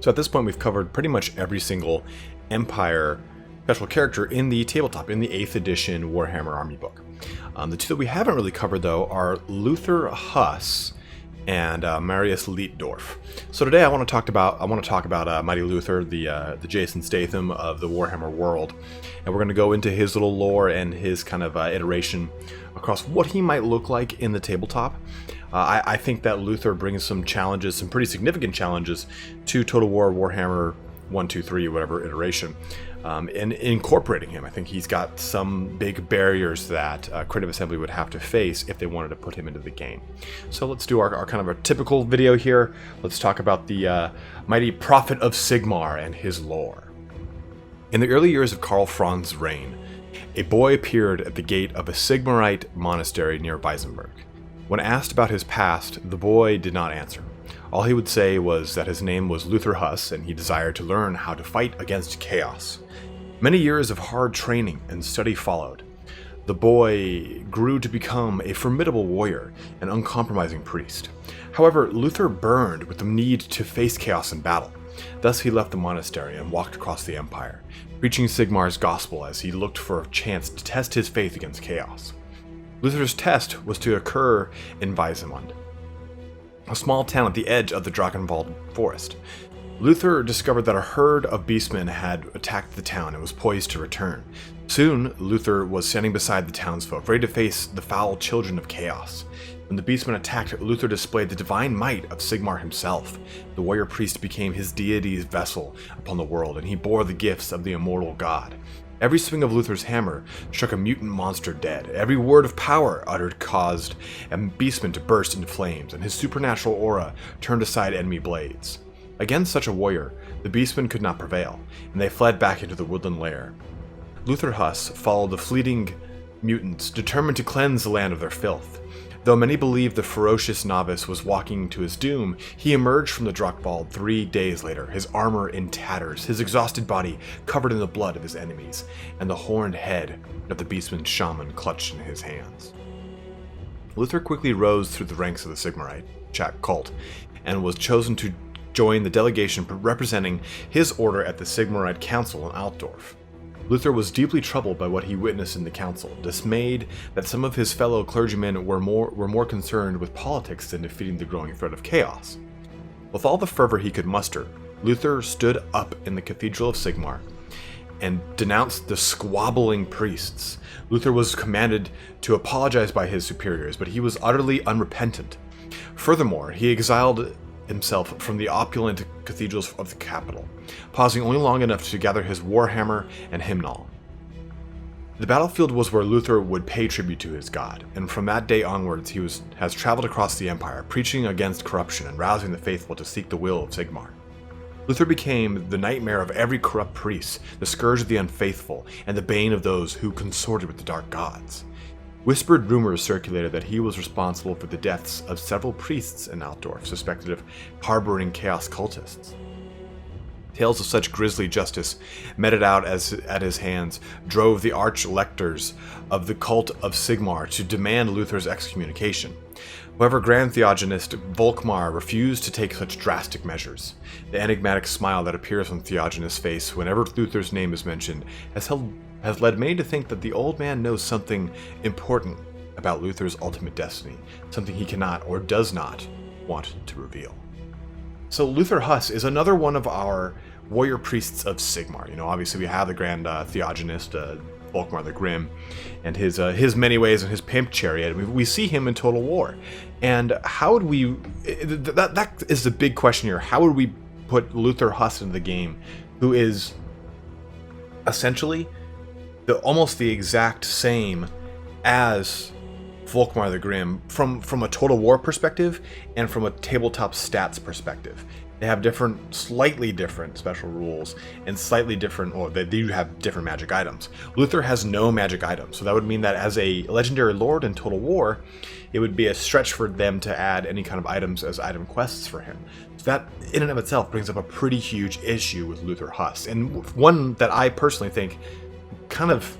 So at this point, we've covered pretty much every single Empire special character in the tabletop, in the 8th edition Warhammer Army book. The two that we haven't really covered, though, are Luthor Huss and Marius Leitdorf. So today I want to talk about Mighty Luthor, the Jason Statham of the Warhammer world, and we're going to go into his little lore and his kind of iteration across what he might look like in the tabletop. I think that Luthor brings some challenges, some pretty significant challenges, to Total War Warhammer 1, 2, 3, whatever iteration. And incorporating him, I think he's got some big barriers that Creative Assembly would have to face if they wanted to put him into the game. So let's do our kind of a typical video here. Let's talk about the mighty Prophet of Sigmar and his lore. In the early years of Karl Franz's reign, a boy appeared at the gate of a Sigmarite monastery near Weissenberg. When asked about his past, the boy did not answer. All he would say was that his name was Luthor Huss and he desired to learn how to fight against chaos. Many years of hard training and study followed. The boy grew to become a formidable warrior and uncompromising priest. However, Luthor burned with the need to face chaos in battle. Thus he left the monastery and walked across the Empire, preaching Sigmar's gospel as he looked for a chance to test his faith against chaos. Luthor's test was to occur in Weissenberg, a small town at the edge of the Drachenwald forest. Luthor discovered that a herd of beastmen had attacked the town and was poised to return. Soon, Luthor was standing beside the townsfolk, ready to face the foul children of chaos. When the beastmen attacked, Luthor displayed the divine might of Sigmar himself. The warrior priest became his deity's vessel upon the world, and he bore the gifts of the immortal god. Every swing of Luthor's hammer struck a mutant monster dead. Every word of power uttered caused a beastman to burst into flames, and his supernatural aura turned aside enemy blades. Against such a warrior, the beastmen could not prevail, and they fled back into the woodland lair. Luthor Huss followed the fleeting mutants, determined to cleanse the land of their filth. Though many believed the ferocious novice was walking to his doom, he emerged from the Drachenwald 3 days later, his armor in tatters, his exhausted body covered in the blood of his enemies, and the horned head of the beastman shaman clutched in his hands. Luthor quickly rose through the ranks of the Sigmarite cult, and was chosen to join the delegation representing his order at the Sigmarite Council in Altdorf. Luthor was deeply troubled by what he witnessed in the council, dismayed that some of his fellow clergymen were more concerned with politics than defeating the growing threat of chaos. With all the fervor he could muster, Luthor stood up in the Cathedral of Sigmar and denounced the squabbling priests. Luthor was commanded to apologize by his superiors, but he was utterly unrepentant. Furthermore, he exiled himself from the opulent cathedrals of the capital, pausing only long enough to gather his warhammer and hymnal. The battlefield was where Luthor would pay tribute to his god, and from that day onwards he has traveled across the Empire, preaching against corruption and rousing the faithful to seek the will of Sigmar. Luthor became the nightmare of every corrupt priest, the scourge of the unfaithful, and the bane of those who consorted with the dark gods. Whispered rumors circulated that he was responsible for the deaths of several priests in Altdorf, suspected of harboring chaos cultists. Tales of such grisly justice meted out at his hands drove the arch-lectors of the cult of Sigmar to demand Luthor's excommunication. However, Grand Theogenist Volkmar refused to take such drastic measures. The enigmatic smile that appears on Theogenist's face whenever Luthor's name is mentioned has led many to think that the old man knows something important about Luthor's ultimate destiny, something he cannot or does not want to reveal. So Luthor Huss is another one of our warrior priests of Sigmar. Obviously we have the Grand Theogenist, Volkmar the Grim, and his many ways and his pimp chariot. We see him in Total War. And how would we... That is the big question here. How would we put Luthor Huss into the game, who is essentially almost the exact same as Volkmar the Grim from a Total War perspective and from a tabletop stats perspective? They have slightly different special rules and slightly different, or they do have different magic items. Luthor has no magic items, so that would mean that as a legendary lord in Total War, it would be a stretch for them to add any kind of items as item quests for him. So that in and of itself brings up a pretty huge issue with Luthor Huss, and one that I personally think kind of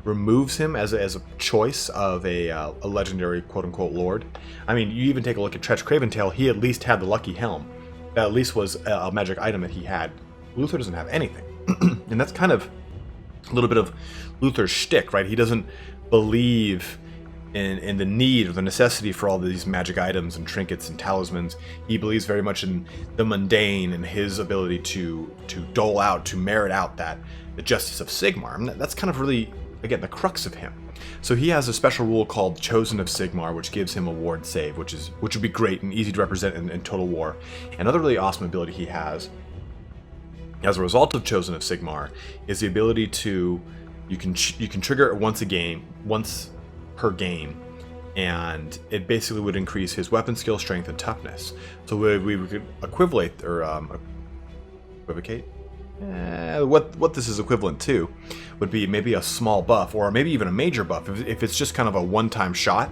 removes him as a choice of a legendary quote-unquote lord. I mean, you even take a look at Tretch Craventail, he at least had the Lucky Helm. that at least was a magic item that he had. Luthor doesn't have anything. And that's kind of a little bit of Luthor's shtick, right? He doesn't believe in the need or the necessity for all these magic items and trinkets and talismans. He believes very much in the mundane and his ability to dole out, to merit out that the justice of Sigmar. And that's kind of really, again, the crux of him. So he has a special rule called Chosen of Sigmar, which gives him a ward save, which would be great and easy to represent in Total War. Another really awesome ability he has, as a result of Chosen of Sigmar, is the ability to you can trigger it once per game, and it basically would increase his weapon skill, strength, and toughness. So we could equivalate or equivocate. What this is equivalent to would be maybe a small buff, or maybe even a major buff if it's just kind of a one-time shot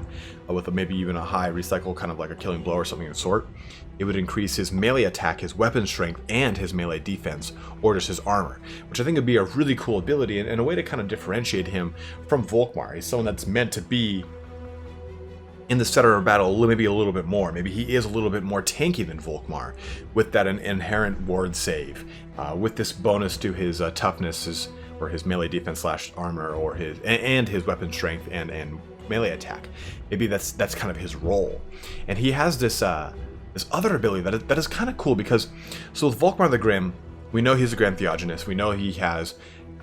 with maybe even a high recycle, kind of like a killing blow or something of the sort. It would increase his melee attack, his weapon strength, and his melee defense, or just his armor, which I think would be a really cool ability and a way to kind of differentiate him from Volkmar. He's someone that's meant to be in the center of battle maybe a little bit more. Maybe he is a little bit more tanky than Volkmar, with that inherent ward save, with this bonus to his toughness, or his melee defense / armor, or his weapon strength and melee attack. Maybe that's kind of his role. And he has this other ability that is kind of cool, because so with Volkmar the Grim, we know he's a Grand Theogenist. We know he has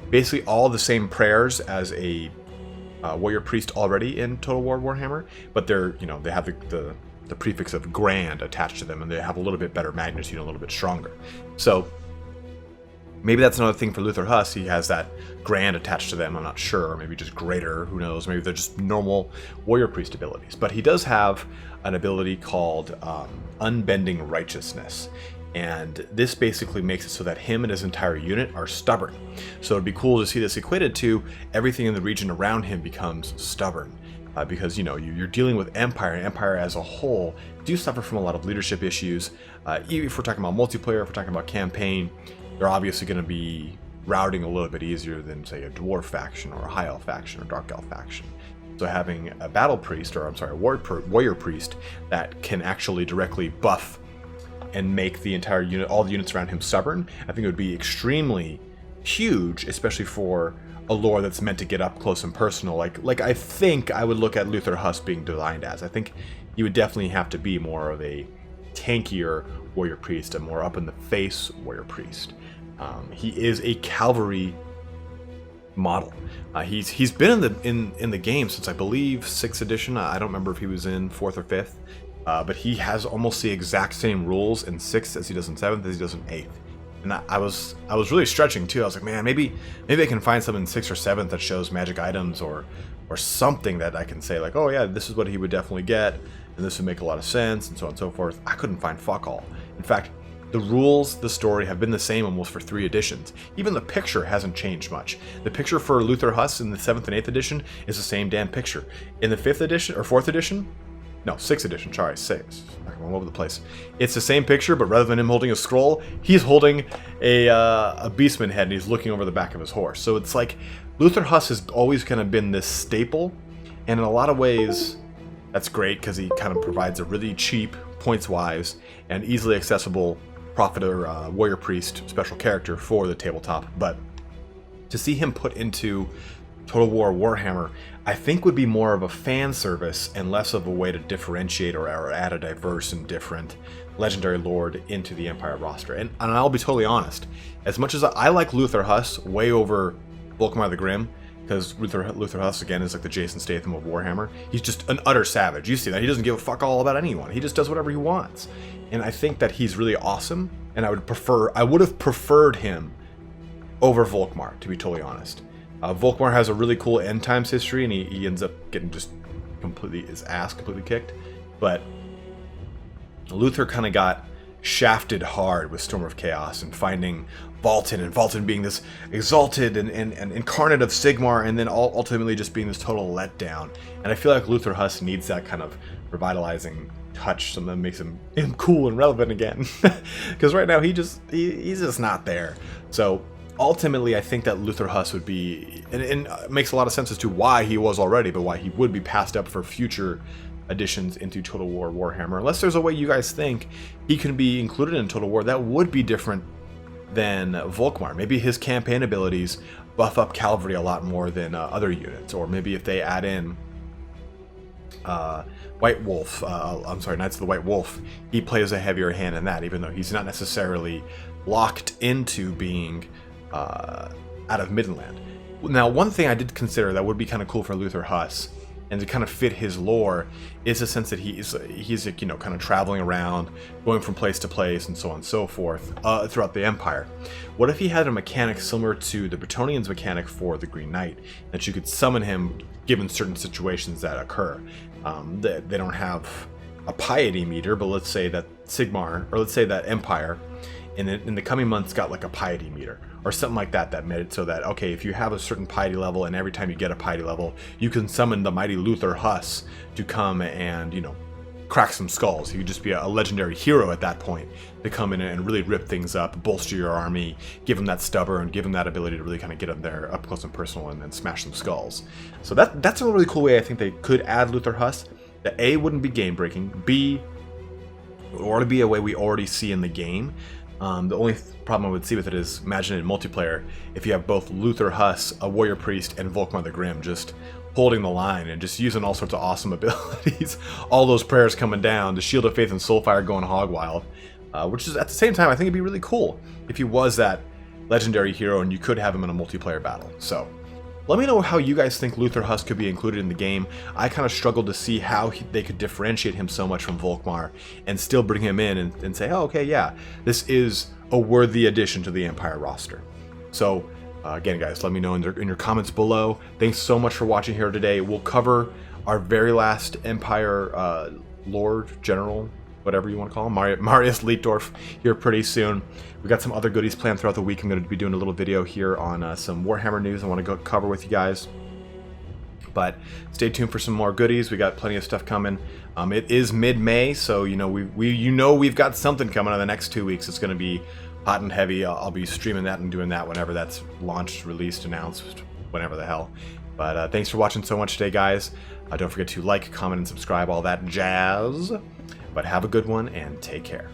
basically all the same prayers as a warrior priest already in Total War Warhammer, but they have the prefix of grand attached to them, and they have a little bit better magnitude, a little bit stronger. So maybe that's another thing for Luthor Huss. He has that grand attached to them. I'm not sure. Maybe just greater. Who knows? Maybe they're just normal warrior priest abilities. But he does have an ability called Unbending Righteousness. And this basically makes it so that him and his entire unit are stubborn. So it'd be cool to see this equated to everything in the region around him becomes stubborn. Because, you're dealing with Empire, and Empire as a whole do suffer from a lot of leadership issues. Even if we're talking about multiplayer, if we're talking about campaign, they're obviously going to be routing a little bit easier than, say, a Dwarf faction or a High Elf faction or Dark Elf faction. So having a Battle Priest, or a Warrior Priest, that can actually directly buff and make the entire unit, all the units around him stubborn, I think it would be extremely huge, especially for a lore that's meant to get up close and personal. Like I think I would look at Luthor Huss being designed as. I think he would definitely have to be more of a tankier warrior priest, a more up in the face warrior priest. He is a cavalry model. He's been in the game since, I believe, 6th edition. I don't remember if he was in 4th or 5th, but he has almost the exact same rules in 6th as he does in 7th as he does in 8th. And I was really stretching too. I was like, man, maybe I can find something in 6th or 7th that shows magic items or something that I can say like, oh yeah, this is what he would definitely get, and this would make a lot of sense, and so on and so forth. I couldn't find fuck all. In fact, the rules, the story have been the same almost for 3 editions. Even the picture hasn't changed much. The picture for Luthor Huss in the 7th and 8th edition is the same damn picture. In the 5th edition, or 4th edition? No, 6th edition, sorry, 6. I'm all over the place. It's the same picture, but rather than him holding a scroll, he's holding a beastman head, and he's looking over the back of his horse. So it's like, Luthor Huss has always kind of been this staple, and in a lot of ways, that's great, because he kind of provides a really cheap, points-wise, and easily accessible prophet or warrior priest special character for the tabletop. But to see him put into Total War Warhammer, I think would be more of a fan service and less of a way to differentiate or add a diverse and different legendary lord into the Empire roster. And I'll be totally honest, as much as I like Luthor Huss way over Volkmar the Grim, because Luthor Huss, again, is like the Jason Statham of Warhammer. He's just an utter savage. You see that. He doesn't give a fuck all about anyone. He just does whatever he wants. And I think that he's really awesome, and I would have preferred him over Volkmar, to be totally honest. Volkmar has a really cool end times history, and he ends up getting just his ass completely kicked. But Luthor kind of got shafted hard with Storm of Chaos and finding Valten, and Valten being this exalted and incarnate of Sigmar, and then ultimately just being this total letdown. And I feel like Luthor Huss needs that kind of revitalizing touch, something that makes him cool and relevant again. Because right now he's just not there. So ultimately, I think that Luthor Huss would be, and it makes a lot of sense as to why he was already, but why he would be passed up for future additions into Total War Warhammer, unless there's a way you guys think he can be included in Total War that would be different than Volkmar. Maybe his campaign abilities buff up cavalry a lot more than other units, or maybe if they add in White Wolf, Knights of the White Wolf, he plays a heavier hand in that, even though he's not necessarily locked into being out of Midland. Now, one thing I did consider that would be kind of cool for Luthor Huss, and to kind of fit his lore, is the sense that he's you know, kind of traveling around, going from place to place, and so on and so forth throughout the Empire. What if he had a mechanic similar to the Bretonnians' mechanic for the Green Knight, that you could summon him given certain situations that occur? They don't have a piety meter, but let's say that Sigmar, or let's say that Empire, in the coming months got like a piety meter, or something like that, that made it so that, okay, if you have a certain piety level, and every time you get a piety level, you can summon the mighty Luthor Huss to come and, you know, crack some skulls. He could just be a legendary hero at that point to come in and really rip things up, bolster your army, give him that stubber, and give him that ability to really kind of get up there up close and personal and then smash some skulls. So that's a really cool way I think they could add Luthor Huss. That A, wouldn't be game breaking, B, or to be a way we already see in the game. The only problem I would see with it is, imagine in multiplayer, if you have both Luthor Huss, a Warrior Priest, and Volkmar the Grim just holding the line and just using all sorts of awesome abilities. All those prayers coming down, the Shield of Faith and Soulfire going hog wild. Which is, at the same time, I think it'd be really cool if he was that legendary hero and you could have him in a multiplayer battle. So, let me know how you guys think Luthor Huss could be included in the game. I kind of struggled to see how they could differentiate him so much from Volkmar and still bring him in and say, oh, okay, yeah, this is a worthy addition to the Empire roster. So, again, guys, let me know in your comments below. Thanks so much for watching here today. We'll cover our very last Empire Lord, General, whatever you want to call him, Marius Leitdorf, here pretty soon. We got some other goodies planned throughout the week. I'm going to be doing a little video here on some Warhammer news I want to go cover with you guys. But stay tuned for some more goodies. We got plenty of stuff coming. It is mid-May, so you know we've got something coming in the next 2 weeks. It's going to be hot and heavy. I'll be streaming that and doing that whenever that's launched, released, announced, whenever the hell. But thanks for watching so much today, guys. Don't forget to like, comment, and subscribe, all that jazz. But have a good one and take care.